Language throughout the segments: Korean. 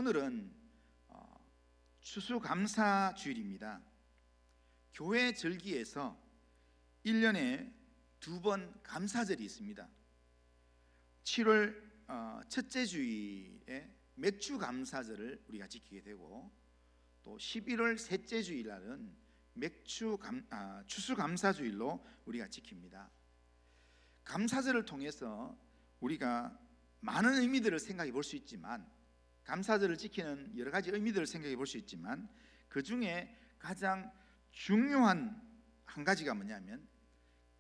오늘은 추수감사주일입니다. 교회 절기에서 1년에 2번 감사절이 있습니다. 7월 첫째 주일에 맥주감사절을 우리가 지키게 되고, 또 11월 셋째 주일날은 추수감사주일로 우리가 지킵니다. 감사절을 통해서 우리가 많은 의미들을 생각해 볼 수 있지만, 감사절을 지키는 여러 가지 의미들을 생각해 볼 수 있지만, 그 중에 가장 중요한 한 가지가 뭐냐면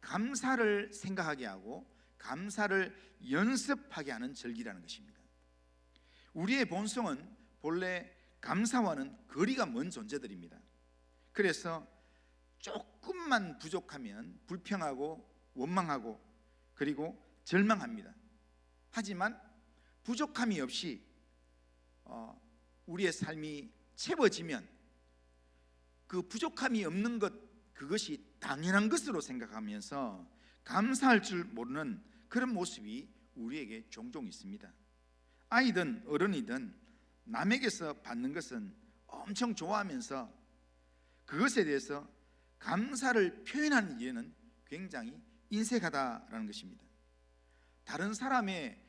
감사를 생각하게 하고 감사를 연습하게 하는 절기라는 것입니다. 우리의 본성은 본래 감사와는 거리가 먼 존재들입니다. 그래서 조금만 부족하면 불평하고 원망하고 그리고 절망합니다. 하지만 부족함이 없이 우리의 삶이 채워지면 그 부족함이 없는 것, 그것이 당연한 것으로 생각하면서 감사할 줄 모르는 그런 모습이 우리에게 종종 있습니다. 아이든 어른이든 남에게서 받는 것은 엄청 좋아하면서 그것에 대해서 감사를 표현하는 일에는 굉장히 인색하다라는 것입니다. 다른 사람의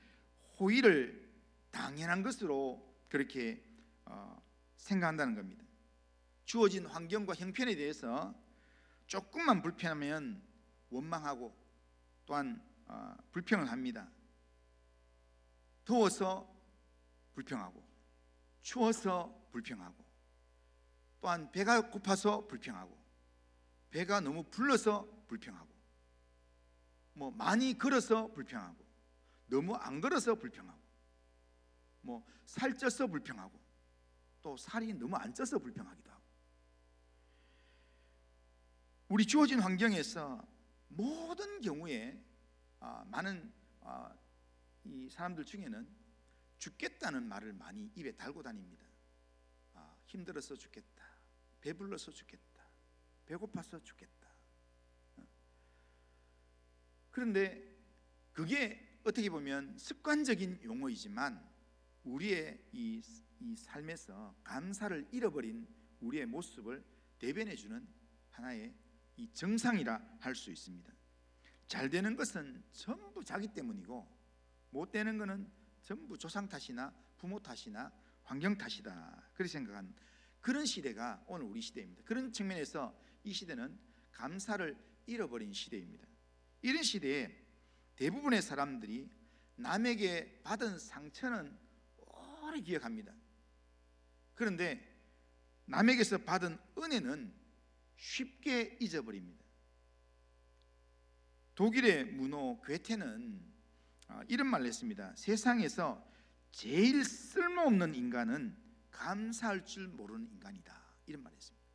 호의를 당연한 것으로 그렇게 생각한다는 겁니다. 주어진 환경과 형편에 대해서 조금만 불편하면 원망하고 또한 불평을 합니다. 더워서 불평하고, 추워서 불평하고, 또한 배가 고파서 불평하고, 배가 너무 불러서 불평하고, 많이 걸어서 불평하고, 너무 안 걸어서 불평하고, 살쪄서 불평하고, 또 살이 너무 안 쪄서 불평하기도 하고. 우리 주어진 환경에서 모든 경우에 많은 이 사람들 중에는 죽겠다는 말을 많이 입에 달고 다닙니다. 힘들어서 죽겠다, 배불러서 죽겠다, 배고파서 죽겠다. 그런데 그게 어떻게 보면 습관적인 용어이지만 우리의 이 삶에서 감사를 잃어버린 우리의 모습을 대변해주는 하나의 이 정상이라 할 수 있습니다. 잘 되는 것은 전부 자기 때문이고, 못 되는 것은 전부 조상 탓이나 부모 탓이나 환경 탓이다, 그렇게 생각한 그런 시대가 오늘 우리 시대입니다. 그런 측면에서 이 시대는 감사를 잃어버린 시대입니다. 이런 시대에 대부분의 사람들이 남에게 받은 상처는 오래 기억합니다. 그런데 남에게서 받은 은혜는 쉽게 잊어버립니다. 독일의 문호 괴테는 이런 말을 했습니다. 세상에서 제일 쓸모없는 인간은 감사할 줄 모르는 인간이다, 이런 말을 했습니다.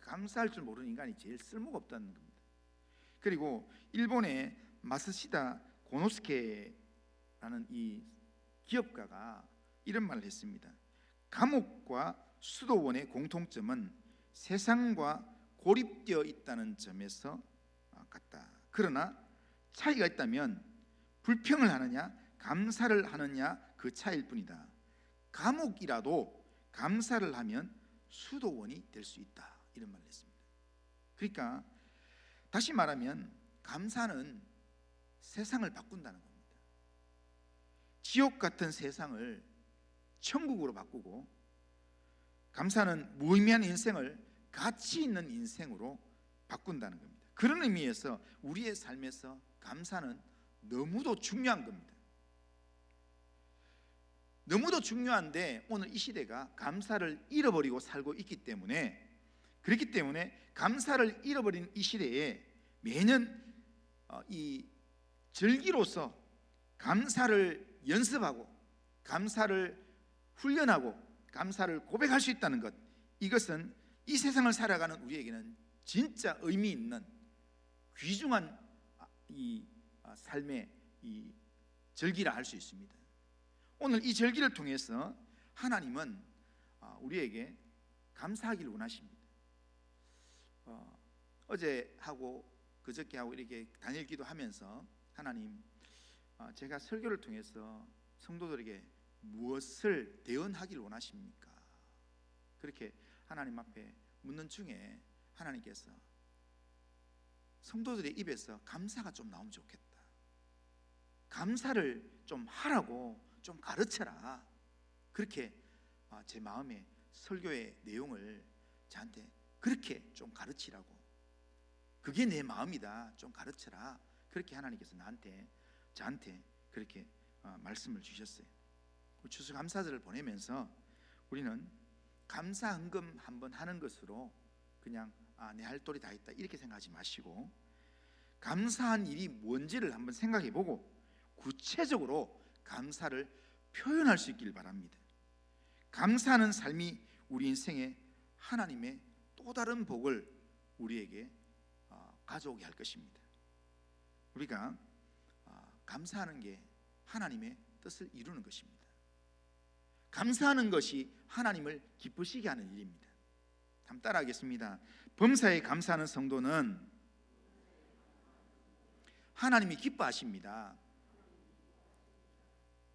감사할 줄 모르는 인간이 제일 쓸모가 없다는 겁니다. 그리고 일본의 마스시다 고노스케라는 이 기업가가 이런 말을 했습니다. 감옥과 수도원의 공통점은 세상과 고립되어 있다는 점에서 같다. 그러나 차이가 있다면 불평을 하느냐 감사를 하느냐 그 차이일 뿐이다. 감옥이라도 감사를 하면 수도원이 될 수 있다, 이런 말을 했습니다. 그러니까 다시 말하면 감사는 세상을 바꾼다는 겁니다. 지옥 같은 세상을 천국으로 바꾸고, 감사는 무의미한 인생을 가치 있는 인생으로 바꾼다는 겁니다. 그런 의미에서 우리의 삶에서 감사는 너무도 중요한 겁니다. 너무도 중요한데 오늘 이 시대가 감사를 잃어버리고 살고 있기 때문에, 그렇기 때문에 감사를 잃어버린 이 시대에 매년 이 절기로서 감사를 연습하고 감사를 훈련하고 감사를 고백할 수 있다는 것, 이것은 이 세상을 살아가는 우리에게는 진짜 의미 있는 귀중한 이 삶의 이 절기라 할 수 있습니다. 오늘 이 절기를 통해서 하나님은 우리에게 감사하기를 원하십니다. 어제 하고 그저께 하고 이렇게 단일기도 하면서 하나님, 제가 설교를 통해서 성도들에게 무엇을 대언하기를 원하십니까? 그렇게 하나님 앞에 묻는 중에 하나님께서 성도들의 입에서 감사가 좀 나오면 좋겠다, 감사를 좀 하라고 좀 가르쳐라, 그렇게 제 마음에 설교의 내용을 저한테 그렇게 좀 가르치라고, 그게 내 마음이다, 좀 가르쳐라, 그렇게 하나님께서 저한테 그렇게 말씀을 주셨어요. 추수감사절을 보내면서 우리는 감사헌금 한번 하는 것으로 그냥 내 할 도리 다 했다 이렇게 생각하지 마시고, 감사한 일이 뭔지를 한번 생각해 보고 구체적으로 감사를 표현할 수 있기를 바랍니다. 감사하는 삶이 우리 인생에 하나님의 또 다른 복을 우리에게 가져오게 할 것입니다. 우리가 감사하는 게 하나님의 뜻을 이루는 것입니다. 감사하는 것이 하나님을 기쁘시게 하는 일입니다. 한번 따라하겠습니다. 범사에 감사하는 성도는 하나님이 기뻐하십니다.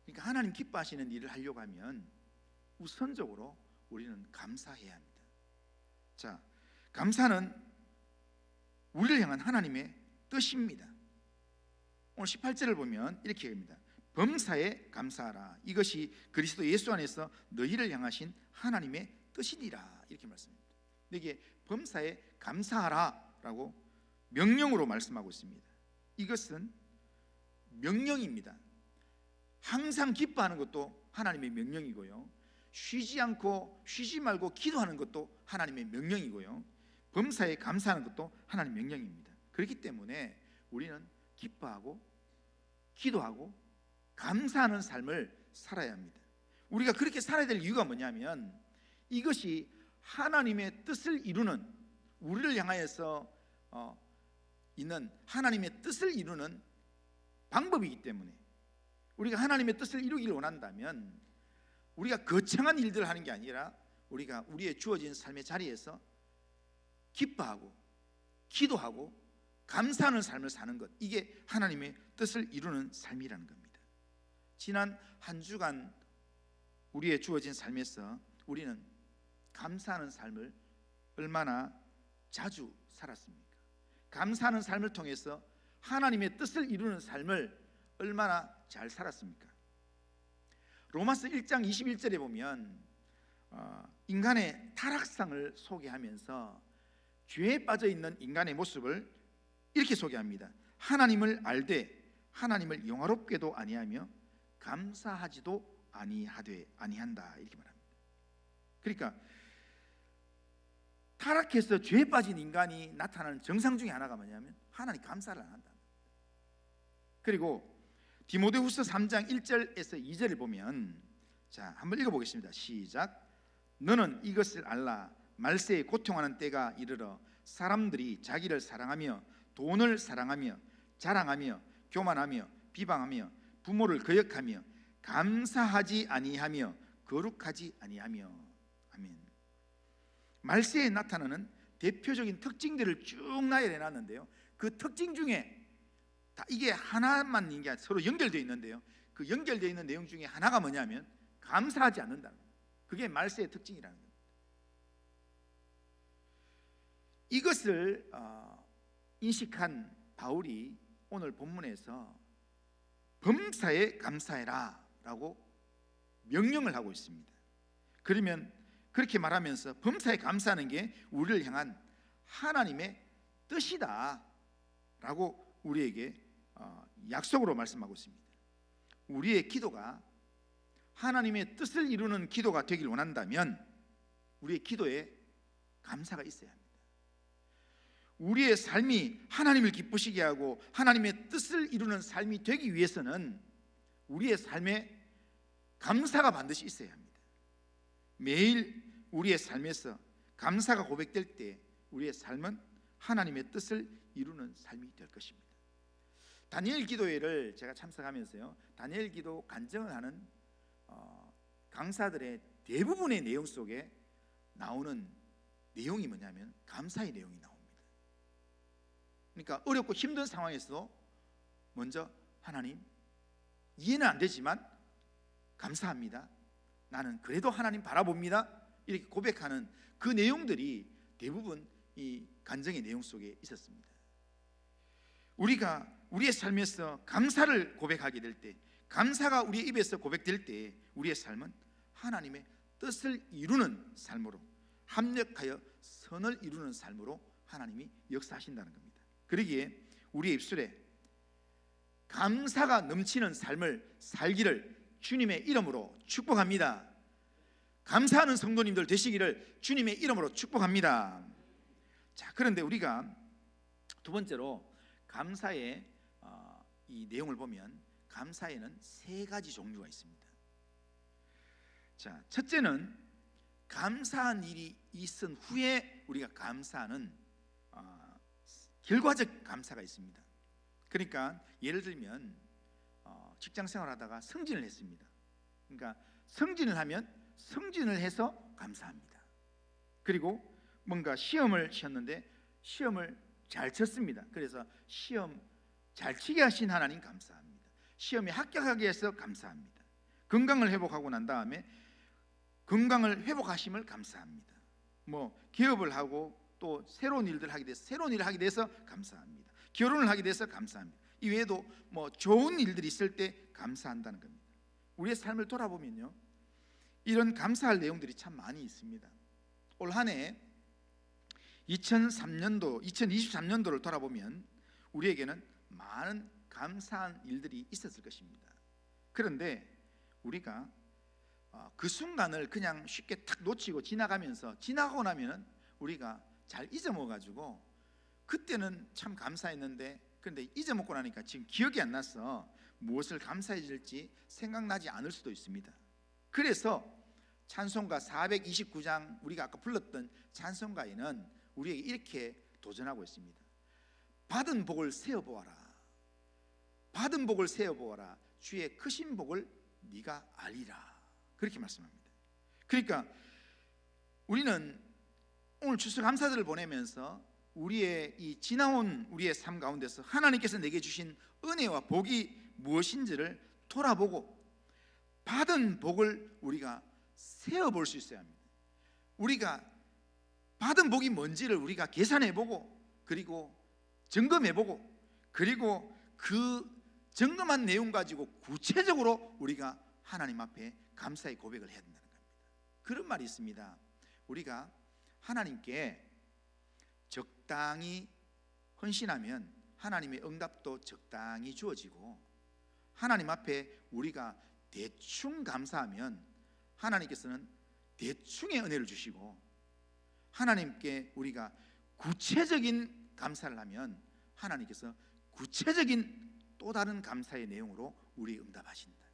그러니까 하나님 기뻐하시는 일을 하려고 하면 우선적으로 우리는 감사해야 합니다. 자, 감사는 우리를 향한 하나님의 뜻입니다. 오늘 18절을 보면 이렇게 합니다. 범사에 감사하라. 이것이 그리스도 예수 안에서 너희를 향하신 하나님의 뜻이니라. 이렇게 말씀합니다. 여기에 범사에 감사하라 라고 명령으로 말씀하고 있습니다. 이것은 명령입니다. 항상 기뻐하는 것도 하나님의 명령이고요, 쉬지 말고 기도하는 것도 하나님의 명령이고요, 범사에 감사하는 것도 하나님의 명령입니다. 그렇기 때문에 우리는 기뻐하고 기도하고 감사하는 삶을 살아야 합니다. 우리가 그렇게 살아야 될 이유가 뭐냐면 이것이 하나님의 뜻을 이루는, 우리를 향하여서 있는 하나님의 뜻을 이루는 방법이기 때문에, 우리가 하나님의 뜻을 이루기를 원한다면 우리가 거창한 일들을 하는 게 아니라 우리가 우리의 주어진 삶의 자리에서 기뻐하고 기도하고 감사하는 삶을 사는 것, 이게 하나님의 뜻을 이루는 삶이라는 겁니다. 지난 한 주간 우리의 주어진 삶에서 우리는 감사하는 삶을 얼마나 자주 살았습니까? 감사하는 삶을 통해서 하나님의 뜻을 이루는 삶을 얼마나 잘 살았습니까? 로마서 1장 21절에 보면 인간의 타락상을 소개하면서 죄에 빠져 있는 인간의 모습을 이렇게 소개합니다. 하나님을 알되 하나님을 영화롭게도 아니하며 감사하지도 아니한다, 이렇게 말합니다. 그러니까 타락해서 죄에 빠진 인간이 나타나는 정상 중에 하나가 뭐냐면 하나님 감사를 안 한다. 그리고 디모데후서 3장 1절에서 2절을 보면, 자, 한번 읽어보겠습니다. 시작. 너는 이것을 알라. 말세에 고통하는 때가 이르러 사람들이 자기를 사랑하며 돈을 사랑하며 자랑하며 교만하며 비방하며 부모를 거역하며 감사하지 아니하며 거룩하지 아니하며. 아멘. 말세에 나타나는 대표적인 특징들을 쭉 나열해놨는데요, 그 특징 중에 다 이게 하나만 있는 게 아니라 서로 연결되어 있는데요, 그 연결되어 있는 내용 중에 하나가 뭐냐면 감사하지 않는다는 거예요. 그게 말세의 특징이라는 겁니다. 이것을 인식한 바울이 오늘 본문에서 범사에 감사해라 라고 명령을 하고 있습니다. 그러면 그렇게 말하면서 범사에 감사하는 게 우리를 향한 하나님의 뜻이다 라고 우리에게 약속으로 말씀하고 있습니다. 우리의 기도가 하나님의 뜻을 이루는 기도가 되길 원한다면 우리의 기도에 감사가 있어야 합니다. 우리의 삶이 하나님을 기쁘시게 하고 하나님의 뜻을 이루는 삶이 되기 위해서는 우리의 삶에 감사가 반드시 있어야 합니다. 매일 우리의 삶에서 감사가 고백될 때 우리의 삶은 하나님의 뜻을 이루는 삶이 될 것입니다. 다니엘 기도회를 제가 참석하면서요, 다니엘 기도 간증을 하는 강사들의 대부분의 내용 속에 나오는 내용이 뭐냐면 감사의 내용이 나옵니다. 그러니까 어렵고 힘든 상황에서도 먼저 하나님, 이해는 안 되지만 감사합니다. 나는 그래도 하나님 바라봅니다. 이렇게 고백하는 그 내용들이 대부분 이 간증의 내용 속에 있었습니다. 우리가 우리의 삶에서 감사를 고백하게 될 때, 감사가 우리의 입에서 고백될 때 우리의 삶은 하나님의 뜻을 이루는 삶으로, 합력하여 선을 이루는 삶으로 하나님이 역사하신다는 겁니다. 그러기에 우리의 입술에 감사가 넘치는 삶을 살기를 주님의 이름으로 축복합니다. 감사하는 성도님들 되시기를 주님의 이름으로 축복합니다. 자, 그런데 우리가 두 번째로 감사의 이 내용을 보면 감사에는 세 가지 종류가 있습니다. 자, 첫째는 감사한 일이 있은 후에 우리가 감사하는 결과적 감사가 있습니다. 그러니까 예를 들면 직장 생활하다가 승진을 했습니다. 그러니까 승진을 하면 승진을 해서 감사합니다. 그리고 뭔가 시험을 치었는데 시험을 잘 쳤습니다. 그래서 시험 잘 치게 하신 하나님 감사합니다. 시험에 합격하게 해서 감사합니다. 건강을 회복하고 난 다음에 건강을 회복하심을 감사합니다. 뭐 기업을 하고 또 새로운 일들 하게 돼서 새로운 일을 하게 돼서 감사합니다. 결혼을 하게 돼서 감사합니다. 이외에도 뭐 좋은 일들이 있을 때 감사한다는 겁니다. 우리의 삶을 돌아보면요, 이런 감사할 내용들이 참 많이 있습니다. 올 한 해 2023년도를 돌아보면 우리에게는 많은 감사한 일들이 있었을 것입니다. 그런데 우리가 그 순간을 그냥 쉽게 탁 놓치고 지나가고 나면 우리가 잘 잊어먹어가지고 그때는 참 감사했는데 그런데 잊어먹고 나니까 지금 기억이 안 나서 무엇을 감사해야 될지 생각나지 않을 수도 있습니다. 그래서 찬송가 429장 우리가 아까 불렀던 찬송가에는 우리에게 이렇게 도전하고 있습니다. 받은 복을 세어보아라. 받은 복을 세어보아라. 주의 크신 복을 네가 알리라. 그렇게 말씀합니다. 그러니까 우리는 오늘 추수감사절을 보내면서 우리의 이 지나온 우리의 삶 가운데서 하나님께서 내게 주신 은혜와 복이 무엇인지를 돌아보고 받은 복을 우리가 세어볼 수 있어야 합니다. 우리가 받은 복이 뭔지를 우리가 계산해보고 그리고 점검해보고 그리고 그 점검한 내용 가지고 구체적으로 우리가 하나님 앞에 감사의 고백을 해야 된다는 겁니다. 그런 말이 있습니다. 우리가 하나님께 적당히 헌신하면 하나님의 응답도 적당히 주어지고 하나님 앞에 우리가 대충 감사하면 하나님께서는 대충의 은혜를 주시고 하나님께 우리가 구체적인 감사를 하면 하나님께서 구체적인 또 다른 감사의 내용으로 우리 응답하신다.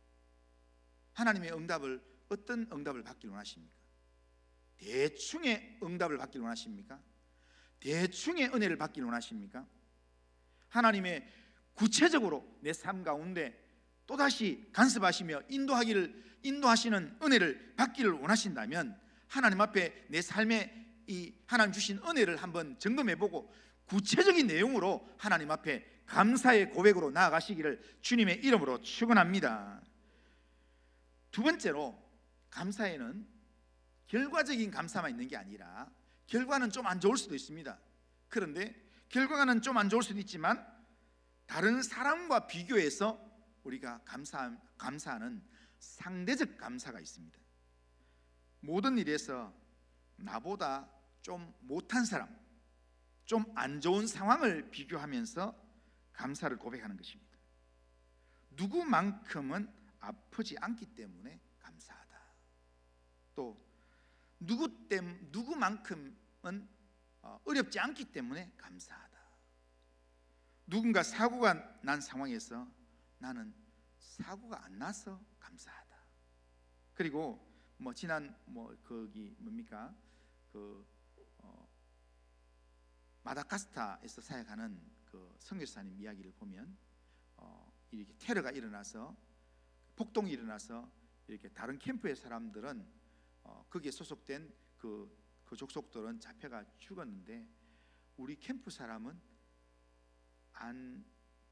하나님의 응답을 어떤 응답을 받길 원하십니까? 대충의 응답을 받길 원하십니까? 대충의 은혜를 받길 원하십니까? 하나님의 구체적으로 내 삶 가운데 또다시 간섭하시며 인도하시는 은혜를 받기를 원하신다면 하나님 앞에 내 삶에 이 하나님 주신 은혜를 한번 점검해보고 구체적인 내용으로 하나님 앞에 감사의 고백으로 나아가시기를 주님의 이름으로 축원합니다. 두 번째로 감사에는 결과적인 감사만 있는 게 아니라 결과는 좀 안 좋을 수도 있습니다. 그런데 결과는 좀 안 좋을 수도 있지만 다른 사람과 비교해서 우리가 감사하는 상대적 감사가 있습니다. 모든 일에서 나보다 좀 못한 사람, 좀 안 좋은 상황을 비교하면서 감사를 고백하는 것입니다. 누구만큼은 아프지 않기 때문에 감사하다. 또 누구만큼은 어렵지 않기 때문에 감사하다. 누군가 사고가 난 상황에서 나는 사고가 안 나서 감사하다. 그리고 지난 거기 뭡니까 마다가스카르에서 사역하는 그 선교사님 이야기를 보면 이렇게 테러가 일어나서 폭동이 일어나서 이렇게 다른 캠프의 사람들은 거기에 소속된 그 족속들은 잡혀가 죽었는데 우리 캠프 사람은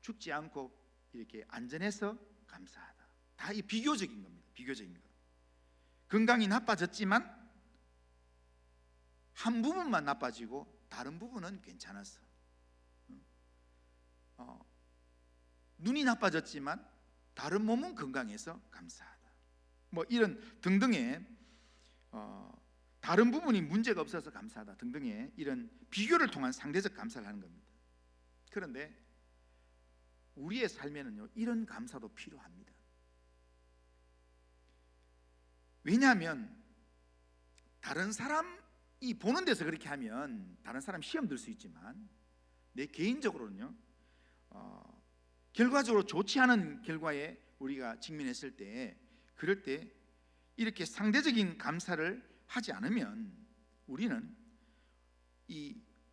죽지 않고 이렇게 안전해서 감사하다. 다 이 비교적인 겁니다. 비교적인 것. 건강이 나빠졌지만 한 부분만 나빠지고 다른 부분은 괜찮았어. 눈이 나빠졌지만 다른 몸은 건강해서 감사하다. 뭐 이런 등등의 다른 부분이 문제가 없어서 감사하다 등등의 이런 비교를 통한 상대적 감사를 하는 겁니다. 그런데 우리의 삶에는요, 이런 감사도 필요합니다. 왜냐하면 다른 사람이 보는 데서 그렇게 하면 다른 사람 시험 들 수 있지만 내 개인적으로는요, 결과적으로 좋지 않은 결과에 우리가 직면했을 때, 그럴 때 이렇게 상대적인 감사를 하지 않으면 우리는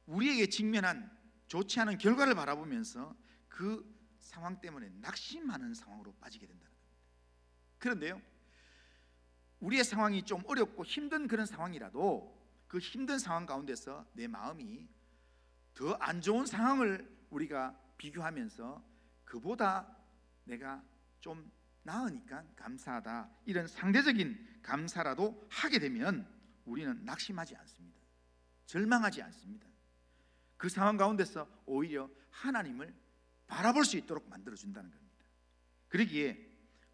우리에게 직면한 좋지 않은 결과를 바라보면서 그 상황 때문에 낙심하는 상황으로 빠지게 된다는 겁니다. 그런데요, 우리의 상황이 좀 어렵고 힘든 그런 상황이라도 그 힘든 상황 가운데서 내 마음이 더 안 좋은 상황을 우리가 비교하면서 그보다 내가 좀 나으니까 감사하다, 이런 상대적인 감사라도 하게 되면 우리는 낙심하지 않습니다. 절망하지 않습니다. 그 상황 가운데서 오히려 하나님을 바라볼 수 있도록 만들어준다는 겁니다. 그러기에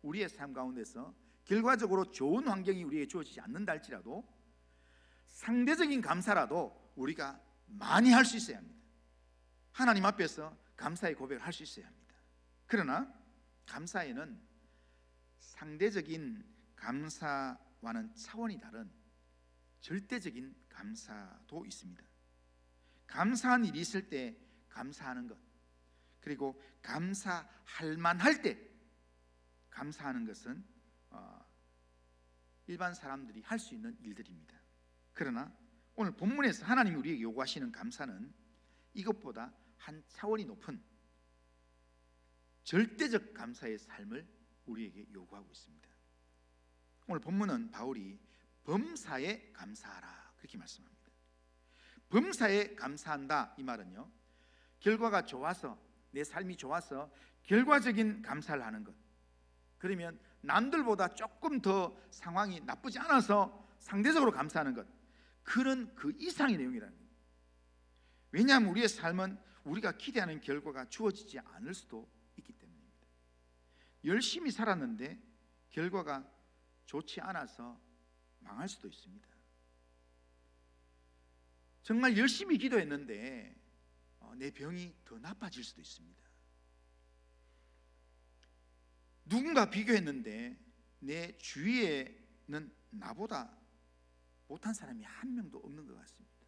우리의 삶 가운데서 결과적으로 좋은 환경이 우리에게 주어지지 않는다 할지라도 상대적인 감사라도 우리가 많이 할 수 있어야 합니다. 하나님 앞에서 감사의 고백을 할 수 있어야 합니다. 그러나 감사에는 상대적인 감사와는 차원이 다른 절대적인 감사도 있습니다. 감사한 일이 있을 때 감사하는 것, 그리고 감사할 만할 때 감사하는 것은 일반 사람들이 할 수 있는 일들입니다. 그러나 오늘 본문에서 하나님이 우리에게 요구하시는 감사는 이것보다 한 차원이 높은 절대적 감사의 삶을 우리에게 요구하고 있습니다. 오늘 본문은 바울이 범사에 감사하라 그렇게 말씀합니다. 범사에 감사한다, 이 말은요, 결과가 좋아서, 내 삶이 좋아서 결과적인 감사를 하는 것, 그러면 남들보다 조금 더 상황이 나쁘지 않아서 상대적으로 감사하는 것, 그런 그 이상의 내용이라는 겁니다. 왜냐하면 우리의 삶은 우리가 기대하는 결과가 주어지지 않을 수도 있기 때문입니다. 열심히 살았는데 결과가 좋지 않아서 망할 수도 있습니다. 정말 열심히 기도했는데 내 병이 더 나빠질 수도 있습니다. 누군가 비교했는데 내 주위에는 나보다 못한 사람이 한 명도 없는 것 같습니다.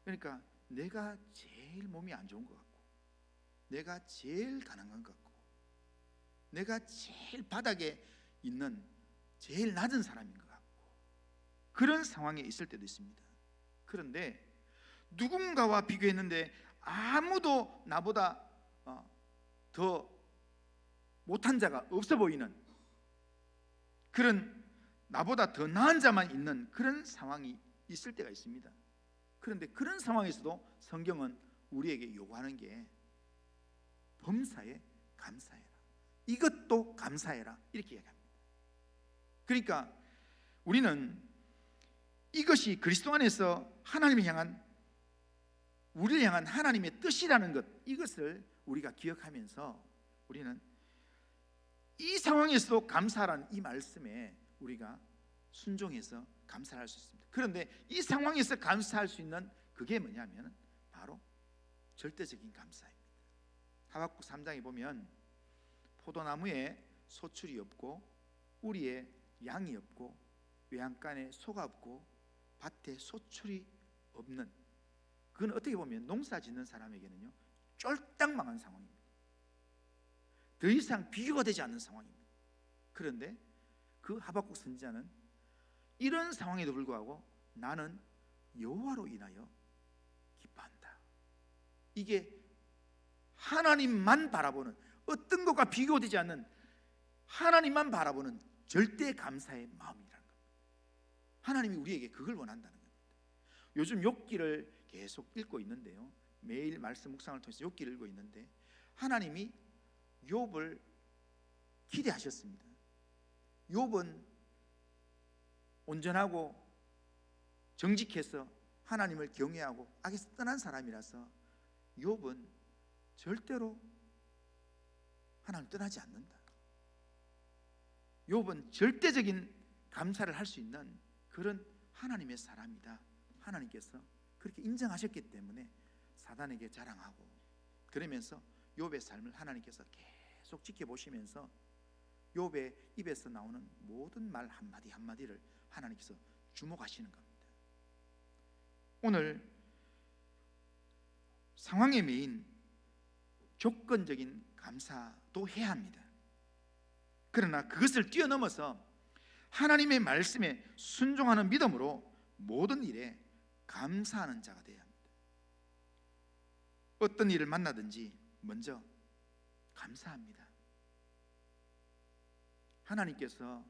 그러니까 내가 제일 몸이 안 좋은 것 같고, 내가 제일 가난한 것 같고, 내가 제일 바닥에 있는 제일 낮은 사람인 것 같고, 그런 상황에 있을 때도 있습니다. 그런데 누군가와 비교했는데 아무도 나보다 더 못한 자가 없어 보이는, 그런 나보다 더 나은 자만 있는 그런 상황이 있을 때가 있습니다. 그런데 그런 상황에서도 성경은 우리에게 요구하는 게 범사에 감사해라, 이것도 감사해라, 이렇게 얘기합니다. 그러니까 우리는 이것이 그리스도 안에서 하나님을 향한, 우리를 향한 하나님의 뜻이라는 것, 이것을 우리가 기억하면서 우리는 이 상황에서도 감사하라는 이 말씀에 우리가 순종해서 감사할 수 있습니다. 그런데 이 상황에서 감사할 수 있는 그게 뭐냐면 바로 절대적인 감사입니다. 하박국 3장에 보면 포도나무에 소출이 없고 우리에 양이 없고 외양간에 소가 없고 밭에 소출이 없는, 그건 어떻게 보면 농사 짓는 사람에게는요 쫄딱 망한 상황입니다. 더 이상 비교가 되지 않는 상황입니다. 그런데 그 하박국 선지자는 이런 상황에도 불구하고 나는 여호와로 인하여 기뻐한다, 이게 하나님만 바라보는, 어떤 것과 비교되지 않는 하나님만 바라보는 절대 감사의 마음이라는 겁니다. 하나님이 우리에게 그걸 원한다는 겁니다. 요즘 욥기를 계속 읽고 있는데요, 매일 말씀 묵상을 통해서 욥기를 읽고 있는데 하나님이 욥을 기대하셨습니다. 욥은 온전하고 정직해서 하나님을 경외하고 악에서 떠난 사람이라서 욥은 절대로 하나님 떠나지 않는다. 욥은 절대적인 감사를 할 수 있는 그런 하나님의 사람이다. 하나님께서 그렇게 인정하셨기 때문에 사단에게 자랑하고, 그러면서 욥의 삶을 하나님께서 계속 지켜보시면서 욥의 입에서 나오는 모든 말 한마디 한마디를 하나님께서 주목하시는 겁니다. 오늘 상황에 매인 조건적인 감사도 해야 합니다. 그러나 그것을 뛰어넘어서 하나님의 말씀에 순종하는 믿음으로 모든 일에 감사하는 자가 되어야 합니다. 어떤 일을 만나든지 먼저 감사합니다. 하나님께서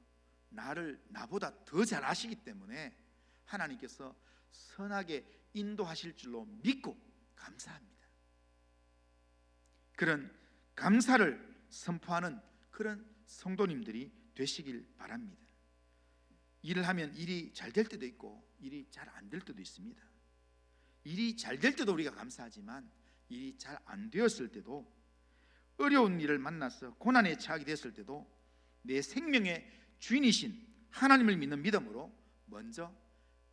나를 나보다 더 잘 아시기 때문에 하나님께서 선하게 인도하실 줄로 믿고 감사합니다. 그런 감사를 선포하는 그런 성도님들이 되시길 바랍니다. 일을 하면 일이 잘 될 때도 있고 일이 잘 안 될 때도 있습니다. 일이 잘 될 때도 우리가 감사하지만 일이 잘 안 되었을 때도, 어려운 일을 만나서 고난에 처하게 됐을 때도 내 생명의 주인이신 하나님을 믿는 믿음으로 먼저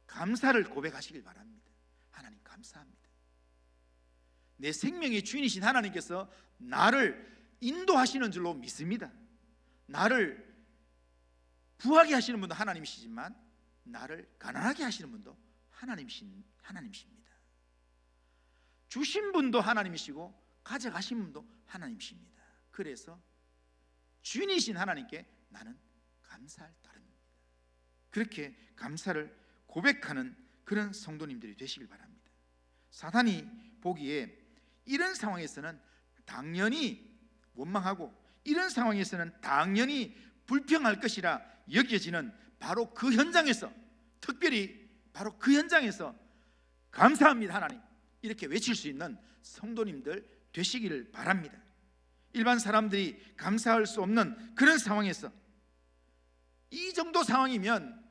감사를 고백하시길 바랍니다. 하나님 감사합니다. 내 생명의 주인이신 하나님께서 나를 인도하시는 줄로 믿습니다. 나를 부하게 하시는 분도 하나님이시지만 나를 가난하게 하시는 분도 하나님이십니다. 주신 분도 하나님이시고 가져가신 분도 하나님이십니다. 그래서 주인이신 하나님께 나는 감사할 따름입니다. 그렇게 감사를 고백하는 그런 성도님들이 되시길 바랍니다. 사단이 보기에 이런 상황에서는 당연히 원망하고 이런 상황에서는 당연히 불평할 것이라 여겨지는 바로 그 현장에서, 특별히 바로 그 현장에서 감사합니다 하나님 이렇게 외칠 수 있는 성도님들 되시기를 바랍니다. 일반 사람들이 감사할 수 없는 그런 상황에서, 이 정도 상황이면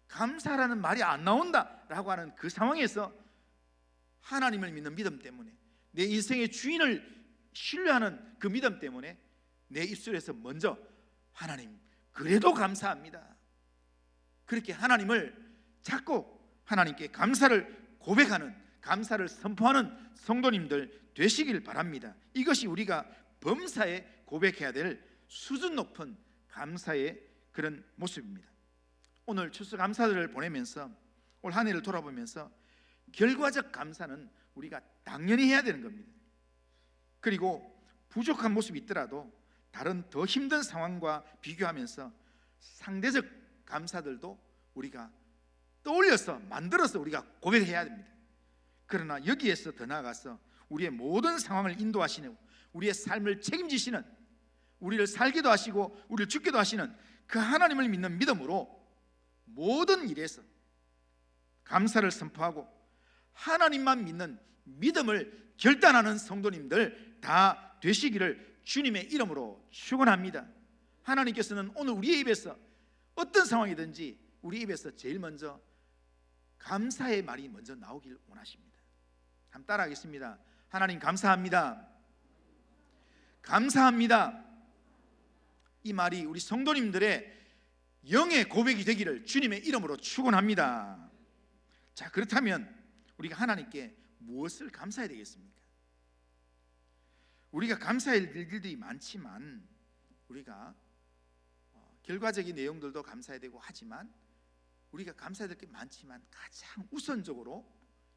감사라는 말이 안 나온다라고 하는 그 상황에서 하나님을 믿는 믿음 때문에, 내 인생의 주인을 신뢰하는 그 믿음 때문에 내 입술에서 먼저 하나님 그래도 감사합니다, 그렇게 하나님을 찾고 하나님께 감사를 고백하는, 감사를 선포하는 성도님들 되시길 바랍니다. 이것이 우리가 범사에 고백해야 될 수준 높은 감사의 그런 모습입니다. 오늘 추수감사절을 보내면서 올 한 해를 돌아보면서 결과적 감사는 우리가 당연히 해야 되는 겁니다. 그리고 부족한 모습이 있더라도 다른 더 힘든 상황과 비교하면서 상대적 감사들도 우리가 떠올려서 만들어서 우리가 고백해야 됩니다. 그러나 여기에서 더 나아가서 우리의 모든 상황을 인도하시는, 우리의 삶을 책임지시는, 우리를 살기도 하시고 우리를 죽기도 하시는 그 하나님을 믿는 믿음으로 모든 일에서 감사를 선포하고 하나님만 믿는 믿음을 결단하는 성도님들 다 되시기를 주님의 이름으로 축원합니다. 하나님께서는 오늘 우리의 입에서 어떤 상황이든지 우리 입에서 제일 먼저 감사의 말이 먼저 나오길 원하십니다. 한번 따라하겠습니다. 하나님 감사합니다. 감사합니다. 이 말이 우리 성도님들의 영의 고백이 되기를 주님의 이름으로 축원합니다. 자, 그렇다면 우리가 하나님께 무엇을 감사해야 되겠습니까? 우리가 감사할 일들이 많지만 우리가 결과적인 내용들도 감사해야 되고 하지만 우리가 감사해야 될 게 많지만 가장 우선적으로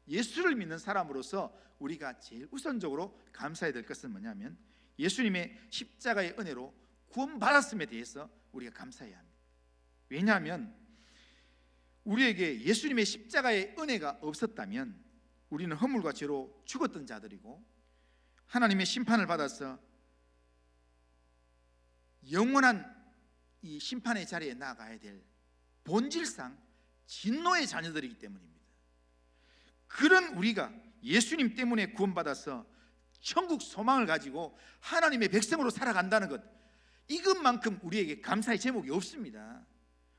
예수를 믿는 사람으로서 우리가 제일 우선적으로 감사해야 될 것은 뭐냐면 예수님의 십자가의 은혜로 구원받았음에 대해서 우리가 감사해야 합니다. 왜냐하면 우리에게 예수님의 십자가의 은혜가 없었다면 우리는 허물과 죄로 죽었던 자들이고 하나님의 심판을 받아서 영원한 이 심판의 자리에 나가야 될 본질상 진노의 자녀들이기 때문입니다. 그런 우리가 예수님 때문에 구원받아서 천국 소망을 가지고 하나님의 백성으로 살아간다는 것, 이것만큼 우리에게 감사의 제목이 없습니다.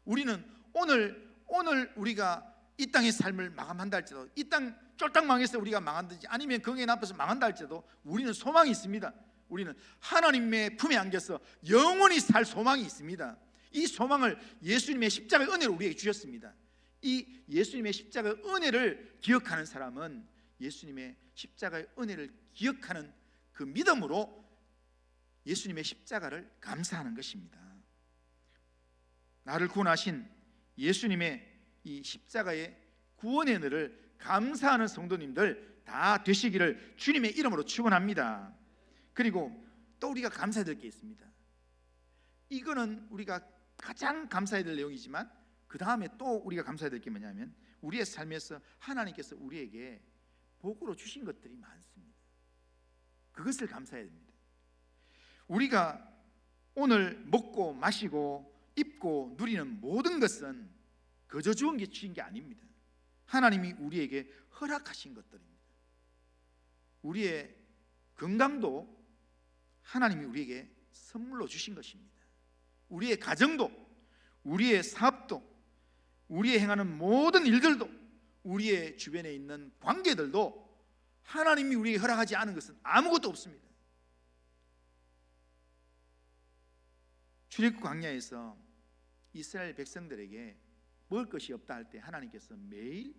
우리는 오늘 우리가 이 땅의 삶을 마감한다 할지라도, 이 땅 쫄딱 망해서 우리가 망한다든지 아니면 경에 나빠서 망한다 할지라도 우리는 소망이 있습니다. 우리는 하나님의 품에 안겨서 영원히 살 소망이 있습니다. 이 소망을 예수님의 십자가의 은혜로 우리에게 주셨습니다. 이 예수님의 십자가의 은혜를 기억하는 사람은 예수님의 십자가의 은혜를 기억하는 그 믿음으로 예수님의 십자가를 감사하는 것입니다. 나를 구원하신 예수님의 이 십자가의 구원의 은혜를 감사하는 성도님들 다 되시기를 주님의 이름으로 축원합니다. 그리고 또 우리가 감사해야 될 게 있습니다. 이거는 우리가 가장 감사해야 될 내용이지만 그 다음에 또 우리가 감사해야 될 게 뭐냐면 우리의 삶에서 하나님께서 우리에게 복으로 주신 것들이 많습니다. 그것을 감사해야 됩니다. 우리가 오늘 먹고 마시고 입고 누리는 모든 것은 거저 주은 게 주신 게 아닙니다. 하나님이 우리에게 허락하신 것들입니다. 우리의 건강도 하나님이 우리에게 선물로 주신 것입니다. 우리의 가정도, 우리의 사업도, 우리의 행하는 모든 일들도, 우리의 주변에 있는 관계들도 하나님이 우리에게 허락하지 않은 것은 아무것도 없습니다. 출애굽 광야에서 이스라엘 백성들에게 먹을 것이 없다 할 때 하나님께서 매일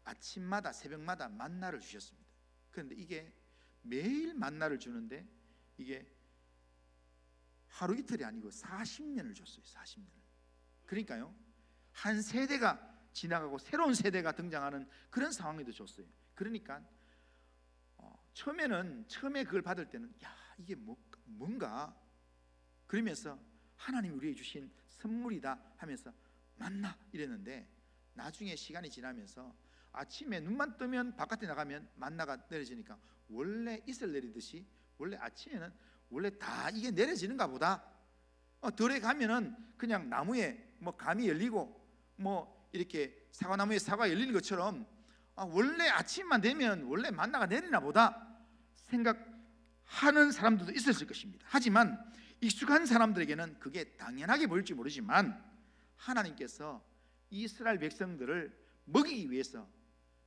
아침마다 새벽마다 만나를 주셨습니다. 그런데 이게 매일 만나를 주는데 이게 하루 이틀이 아니고 40년을 줬어요. 40년을. 그러니까요, 한 세대가 지나가고 새로운 세대가 등장하는 그런 상황에도 줬어요. 그러니까 처음에 그걸 받을 때는 야, 이게 뭔가 그러면서 하나님이 우리에게 주신 선물이다 하면서 만나 이랬는데, 나중에 시간이 지나면서 아침에 눈만 뜨면 바깥에 나가면 만나가 내려지니까 원래 이슬 내리듯이 원래 아침에는 원래 다 이게 내려지는가 보다. 들에 가면은 그냥 나무에 뭐 감이 열리고 뭐 이렇게 사과나무에 사과 열리는 것처럼 원래 아침만 되면 원래 만나가 내리나 보다 생각하는 사람들도 있었을 것입니다. 하지만 익숙한 사람들에게는 그게 당연하게 보일지 모르지만 하나님께서 이스라엘 백성들을 먹이기 위해서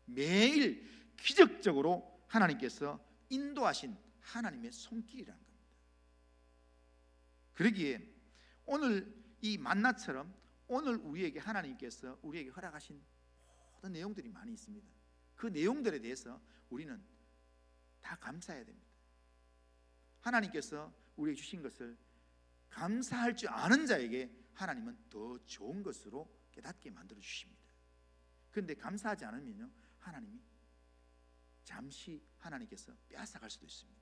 매일 기적적으로 하나님께서 인도하신 하나님의 손길이라는 겁니다. 그러기에 오늘 이 만나처럼 오늘 우리에게 하나님께서 우리에게 허락하신 모든 내용들이 많이 있습니다. 그 내용들에 대해서 우리는 다 감사해야 됩니다. 하나님께서 우리에게 주신 것을 감사할 줄 아는 자에게 하나님은 더 좋은 것으로 깨닫게 만들어 주십니다. 그런데 감사하지 않으면요, 하나님이 잠시 하나님께서 빼앗아갈 수도 있습니다.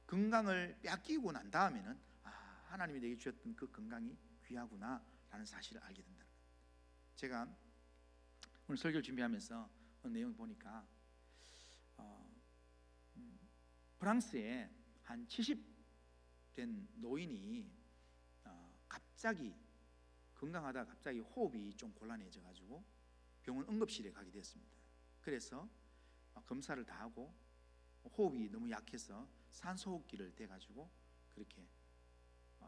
건강을 뺏기고 난 다음에는 하나님이 내게 주셨던 그 건강이 귀하구나 라는 사실을 알게 된다. 제가 오늘 설교를 준비하면서 어느 내용을 보니까 프랑스에 한 70된 노인이 갑자기 건강하다 갑자기 호흡이 좀 곤란해져 가지고 병원 응급실에 가게 됐습니다. 그래서 검사를 다 하고 호흡이 너무 약해서 산소호흡기를 대 가지고 그렇게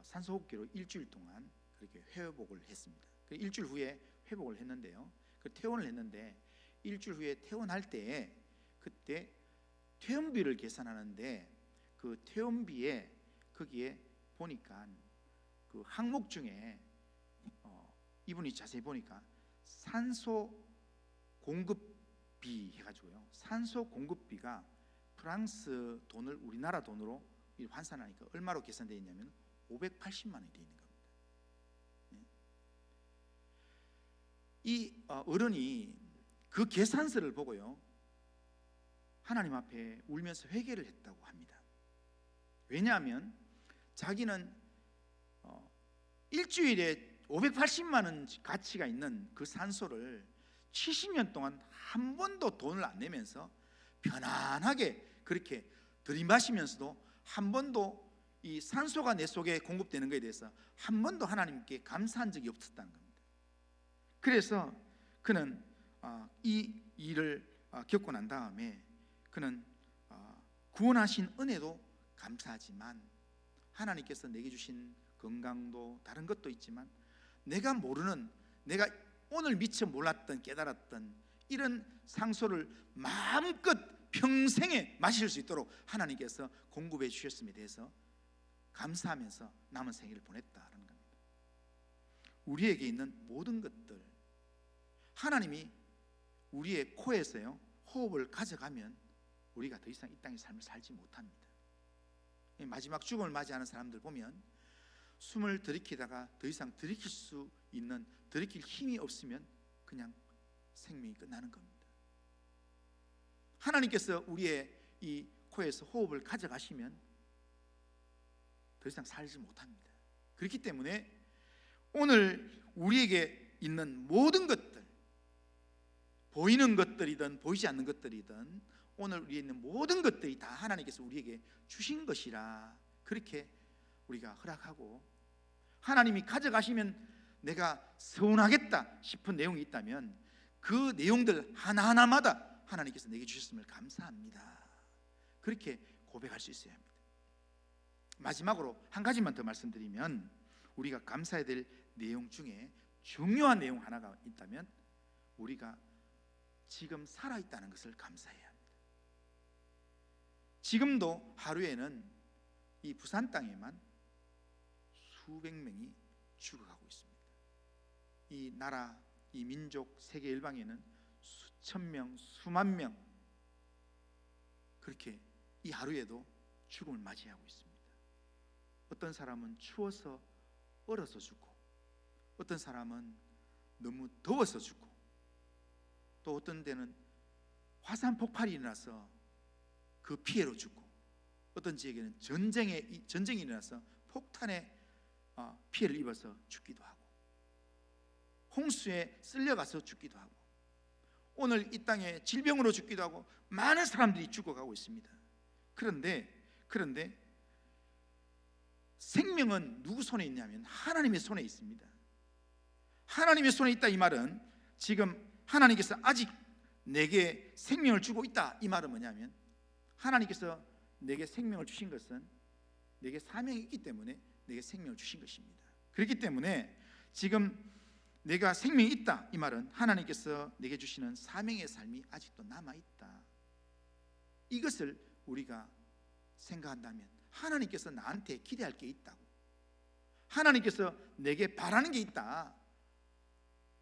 산소호흡기로 일주일 동안 그렇게 회복을 했습니다. 일주일 후에 회복을 했는데요, 그 퇴원을 했는데 일주일 후에 퇴원할 때 그때 퇴원비를 계산하는데 그 퇴원비에 거기에 보니까 그 항목 중에 이분이 자세히 보니까 산소 공급비 해가지고요, 산소 공급비가 프랑스 돈을 우리나라 돈으로 환산하니까 얼마로 계산되어 있냐면 580만 원이 되어 있는 겁니다. 이 어른이 그 계산서를 보고요 하나님 앞에 울면서 회개를 했다고 합니다. 왜냐하면 자기는 일주일에 580만 원 가치가 있는 그 산소를 70년 동안 한 번도 돈을 안 내면서 편안하게 그렇게 들이마시면서도 한 번도 이 산소가 내 속에 공급되는 것에 대해서 한 번도 하나님께 감사한 적이 없었다는 겁니다. 그래서 그는 이 일을 겪고 난 다음에 그는 구원하신 은혜도 감사하지만 하나님께서 내게 주신 건강도 다른 것도 있지만 내가 모르는, 내가 오늘 미처 몰랐던, 깨달았던 이런 상소를 마음껏 평생에 마실 수 있도록 하나님께서 공급해 주셨음에 대해서 감사하면서 남은 생애를 보냈다는 겁니다. 우리에게 있는 모든 것들, 하나님이 우리의 코에서요 호흡을 가져가면 우리가 더 이상 이 땅의 삶을 살지 못합니다. 마지막 죽음을 맞이하는 사람들 보면 숨을 들이키다가 더 이상 들이킬 수 있는, 들이킬 힘이 없으면 그냥 생명이 끝나는 겁니다. 하나님께서 우리의 이 코에서 호흡을 가져가시면 더 이상 살지 못합니다. 그렇기 때문에 오늘 우리에게 있는 모든 것들, 보이는 것들이든 보이지 않는 것들이든 오늘 우리에 있는 모든 것들이 다 하나님께서 우리에게 주신 것이라 그렇게 우리가 허락하고, 하나님이 가져가시면 내가 서운하겠다 싶은 내용이 있다면 그 내용들 하나하나마다 하나님께서 내게 주셨음을 감사합니다, 그렇게 고백할 수 있어야 합니다. 마지막으로 한 가지만 더 말씀드리면, 우리가 감사해야 될 내용 중에 중요한 내용 하나가 있다면 우리가 지금 살아있다는 것을 감사해야 합니다. 지금도 하루에는 이 부산 땅에만 수백 명이 죽어가고 있습니다. 이 나라, 이 민족, 세계 일방에는 수천 명, 수만 명, 그렇게 이 하루에도 죽음을 맞이하고 있습니다. 어떤 사람은 추워서 얼어서 죽고, 어떤 사람은 너무 더워서 죽고, 또 어떤 데는 화산 폭발이 일어나서 그 피해로 죽고, 어떤 지역에는 전쟁이 일어나서 폭탄에 피해를 입어서 죽기도 하고, 홍수에 쓸려가서 죽기도 하고, 오늘 이 땅에 질병으로 죽기도 하고, 많은 사람들이 죽어가고 있습니다. 그런데 생명은 누구 손에 있냐면 하나님의 손에 있습니다. 하나님의 손에 있다, 이 말은 지금 하나님께서 아직 내게 생명을 주고 있다, 이 말은 뭐냐면 하나님께서 내게 생명을 주신 것은 내게 사명이 있기 때문에 내게 생명을 주신 것입니다. 그렇기 때문에 지금 내가 생명이 있다, 이 말은 하나님께서 내게 주시는 사명의 삶이 아직도 남아있다, 이것을 우리가 생각한다면 하나님께서 나한테 기대할 게 있다고, 하나님께서 내게 바라는 게 있다,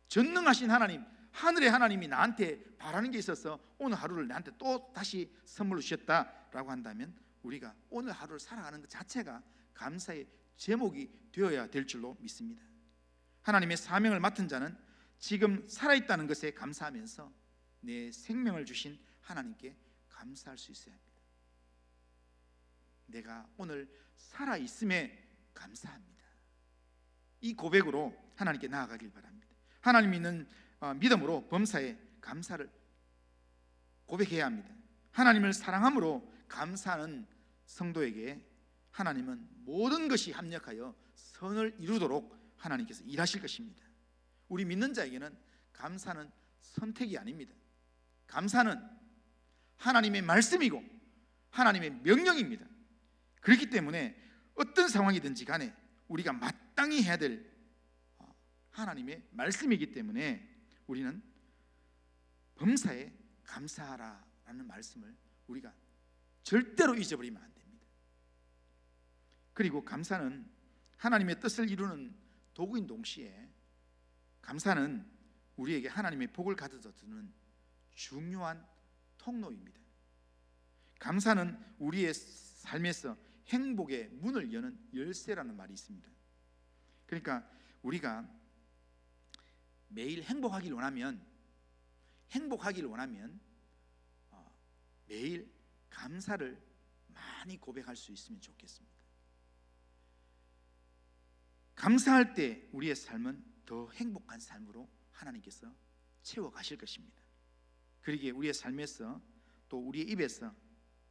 전능하신 하나님, 하늘의 하나님이 나한테 바라는 게 있어서 오늘 하루를 나한테 또 다시 선물로 주셨다라고 한다면 우리가 오늘 하루를 살아가는 것 자체가 감사의 제목이 되어야 될 줄로 믿습니다. 하나님의 사명을 맡은 자는 지금 살아있다는 것에 감사하면서 내 생명을 주신 하나님께 감사할 수 있어야 합니다. 내가 오늘 살아있음에 감사합니다, 이 고백으로 하나님께 나아가길 바랍니다. 하나님 믿는 믿음으로 범사에 감사를 고백해야 합니다. 하나님을 사랑함으로 감사하는 성도에게 하나님은 모든 것이 합력하여 선을 이루도록 하나님께서 일하실 것입니다. 우리 믿는 자에게는 감사는 선택이 아닙니다. 감사는 하나님의 말씀이고 하나님의 명령입니다. 그렇기 때문에 어떤 상황이든지 간에 우리가 마땅히 해야 될 하나님의 말씀이기 때문에 우리는 범사에 감사하라라는 말씀을 우리가 절대로 잊어버리면 안 됩니다. 그리고 감사는 하나님의 뜻을 이루는 도구인 동시에 감사는 우리에게 하나님의 복을 가져다 주는 중요한 통로입니다. 감사는 우리의 삶에서 행복의 문을 여는 열쇠라는 말이 있습니다. 그러니까 우리가 매일 행복하길 원하면 매일 감사를 많이 고백할 수 있으면 좋겠습니다. 감사할 때 우리의 삶은 더 행복한 삶으로 하나님께서 채워가실 것입니다. 그러기에 우리의 삶에서 또 우리의 입에서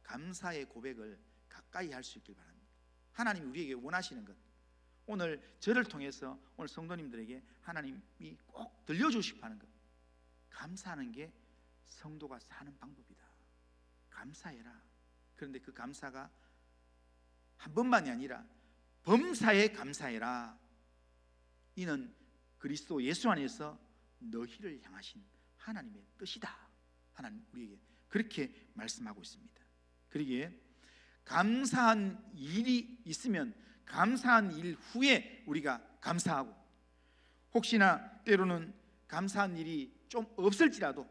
감사의 고백을 가까이 할 수 있길 바랍니다. 하나님이 우리에게 원하시는 것, 오늘 저를 통해서 오늘 성도님들에게 하나님이 꼭 들려주시고 하는 것, 감사하는 게 성도가 사는 방법이다. 감사해라. 그런데 그 감사가 한 번만이 아니라 범사에 감사해라. 이는 그리스도 예수 안에서 너희를 향하신 하나님의 뜻이다. 하나님 우리에게 그렇게 말씀하고 있습니다. 그러기에 감사한 일이 있으면 감사한 일 후에 우리가 감사하고, 혹시나 때로는 감사한 일이 좀 없을지라도,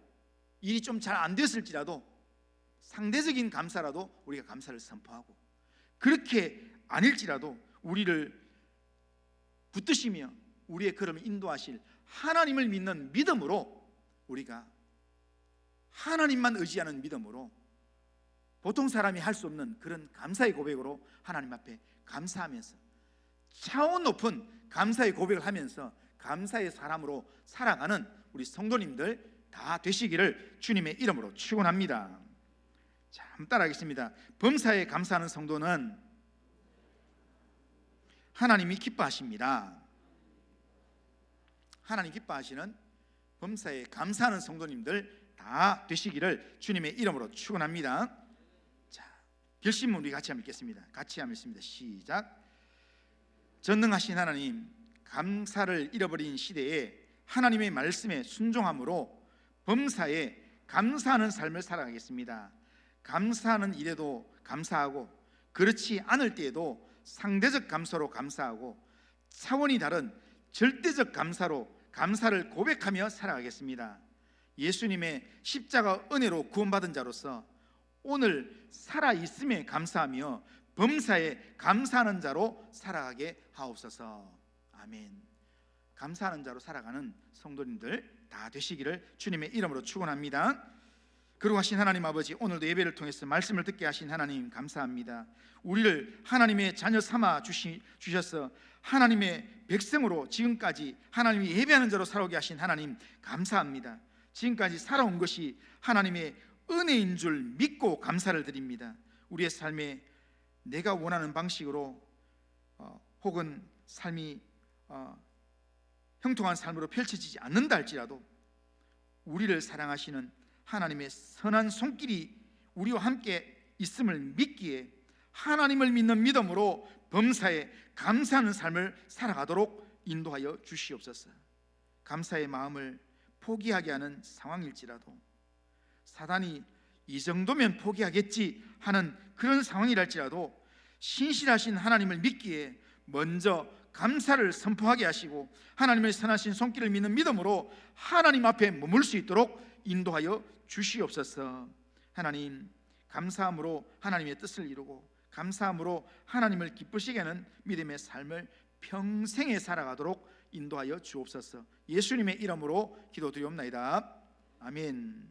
일이 좀 잘 안 됐을지라도 상대적인 감사라도 우리가 감사를 선포하고, 그렇게 아닐지라도 우리를 붙드시며 우리의 걸음을 인도하실 하나님을 믿는 믿음으로, 우리가 하나님만 의지하는 믿음으로, 보통 사람이 할 수 없는 그런 감사의 고백으로 하나님 앞에 감사하면서 차원 높은 감사의 고백을 하면서 감사의 사람으로 살아가는 우리 성도님들 다 되시기를 주님의 이름으로 축원합니다. 자, 한번 따라하겠습니다. 범사에 감사하는 성도는 하나님이 기뻐하십니다. 하나님 기뻐하시는 범사에 감사하는 성도님들 다 되시기를 주님의 이름으로 축원합니다. 자, 결심문 우리 같이 한번 읽겠습니다. 같이 한번 읽습니다. 시작. 전능하신 하나님, 감사를 잃어버린 시대에 하나님의 말씀에 순종함으로 범사에 감사하는 삶을 살아가겠습니다. 감사하는 일에도 감사하고, 그렇지 않을 때에도 상대적 감사로 감사하고, 차원이 다른 절대적 감사로 감사를 고백하며 살아가겠습니다. 예수님의 십자가 은혜로 구원받은 자로서 오늘 살아있음에 감사하며 범사에 감사하는 자로 살아가게 하옵소서. 아멘. 감사하는 자로 살아가는 성도님들 다 되시기를 주님의 이름으로 축원합니다. 거룩하신 하나님 아버지, 오늘도 예배를 통해서 말씀을 듣게 하신 하나님 감사합니다. 우리를 하나님의 자녀 삼아 주셔서 하나님의 백성으로 지금까지 하나님이 예배하는 자로 살아오게 하신 하나님 감사합니다. 지금까지 살아온 것이 하나님의 은혜인 줄 믿고 감사를 드립니다. 우리의 삶에 내가 원하는 방식으로 혹은 삶이 형통한 삶으로 펼쳐지지 않는다 할지라도 우리를 사랑하시는 하나님의 선한 손길이 우리와 함께 있음을 믿기에 하나님을 믿는 믿음으로 범사에 감사하는 삶을 살아가도록 인도하여 주시옵소서. 감사의 마음을 포기하게 하는 상황일지라도, 사단이 이 정도면 포기하겠지 하는 그런 상황이랄지라도 신실하신 하나님을 믿기에 먼저 감사를 선포하게 하시고 하나님의 선하신 손길을 믿는 믿음으로 하나님 앞에 머물 수 있도록 인도하여 주시옵소서. 하나님, 감사함으로 하나님의 뜻을 이루고 감사함으로 하나님을 기쁘시게 하는 믿음의 삶을 평생에 살아가도록 인도하여 주옵소서. 예수님의 이름으로 기도드리옵나이다. 아멘.